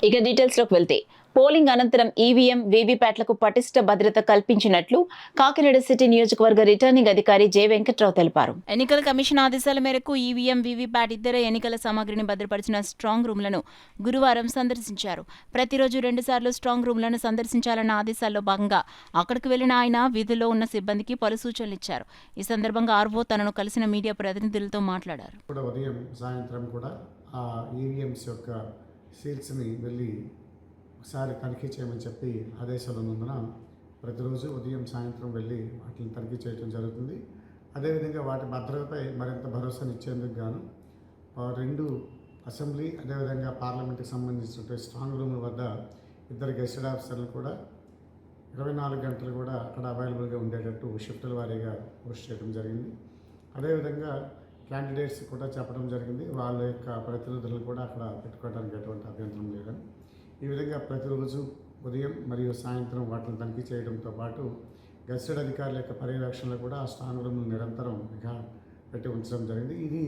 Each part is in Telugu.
ఇక డీటెయిల్స్లోకి వెళ్తే పోలింగ్ అనంతరం ఈవీఎం వీవీప్యాట్లకు పటిష్ట భద్రత కల్పించినట్లు కాకినాడ సిటీ నియోజకవర్గ రిటర్నింగ్ అధికారి జె వెంకట్రావు తెలిపారు. ఎన్నికల కమిషన్ ఆదేశాల మేరకు ఈవీఎం వీవీప్యాట్ ఇతర ఎన్నికల సామాగ్రిని భద్రపరిచిన స్ట్రాంగ్ రూమ్లను గురువారం సందర్శించారు. ప్రతిరోజు 2 సార్లు స్ట్రాంగ్ రూమ్లను సందర్శించాలన్న ఆదేశాల్లో భాగంగా అక్కడికి వెళ్లిన ఆయన విధుల్లో ఉన్న సిబ్బందికి పలు సూచనలు ఇచ్చారు. ఈ సందర్భంగా ఆర్వో తనను కలిసిన మీడియా ప్రతినిధులతో మాట్లాడారు. ఉదయం సాయంత్రం కూడా ఆ ఈవీఎంస్ యొక్క సీల్స్ని వెళ్ళి ఒకసారి తనిఖీ చేయమని చెప్పి ఆదేశాలు ఉన్నందున ప్రతిరోజు ఉదయం సాయంత్రం వెళ్ళి వాటిని తనిఖీ చేయడం జరుగుతుంది. అదేవిధంగా వాటి భద్రతపై మరింత భరోసాను ఇచ్చేందుకు గాను 2 అసెంబ్లీ అదేవిధంగా పార్లమెంట్కి సంబంధించినటువంటి స్ట్రాంగ్ రూమ్ల వద్ద 2 గెస్టెడ్ ఆఫీసర్లు కూడా 24 గంటలు కూడా అక్కడ అవైలబుల్గా ఉండేటట్టు షిఫ్టుల వారీగా పోస్ట్ చేయడం జరిగింది. అదేవిధంగా క్యాండిడేట్స్ కూడా చెప్పడం జరిగింది, వాళ్ళ యొక్క ప్రతినిధులను కూడా అక్కడ పెట్టుకోవడానికి ఎటువంటి అభ్యంతరం లేదని. ఈ విధంగా ప్రతిరోజు ఉదయం మరియు సాయంత్రం వాటిని తనిఖీ చేయడంతో పాటు గెస్టెడ్ అధికారుల యొక్క పర్యవేక్షణలో కూడా ఆ స్ట్రాంగ్ రూమ్ను నిరంతరం నిఘా పెట్టి ఉంచడం జరిగింది. ఇది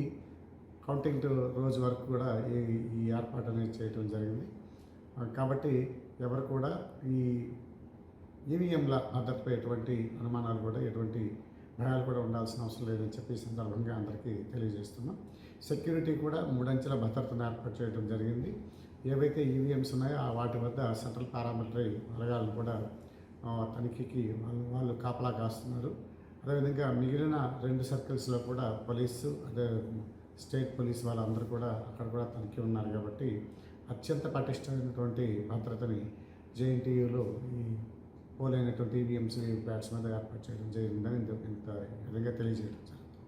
కౌంటింగ్ రోజు వరకు కూడా ఈ ఏర్పాటు అనేది చేయడం జరిగింది. కాబట్టి ఎవరు కూడా ఈ ఈవీఎంల భద్రతపై ఎటువంటి అనుమానాలు కూడా ఎటువంటి భయాలు కూడా ఉండాల్సిన అవసరం లేదని చెప్పి ఈ సందర్భంగా అందరికీ తెలియజేస్తున్నాం. సెక్యూరిటీ కూడా 3 అంచెల భద్రతను ఏర్పాటు చేయడం జరిగింది. ఏవైతే ఈవీఎంస్ ఉన్నాయో వాటి వద్ద సెంట్రల్ పారామిలిటరీ బలగాలను కూడా తనిఖీకి వాళ్ళు కాపలా కాస్తున్నారు. అదేవిధంగా మిగిలిన 2 సర్కిల్స్లో కూడా పోలీసు అదే స్టేట్ పోలీస్ వాళ్ళందరూ కూడా అక్కడ కూడా తనిఖీ ఉన్నారు. కాబట్టి అత్యంత పటిష్టమైనటువంటి భద్రతని జేఎన్టీయూలో ఈ పోలైనటువంటి ఈవీఎంస్ వీవీప్యాట్స్ మీద ఏర్పాటు చేయడం జరిగిందని ఇంత విధంగా తెలియజేయడం జరిగింది.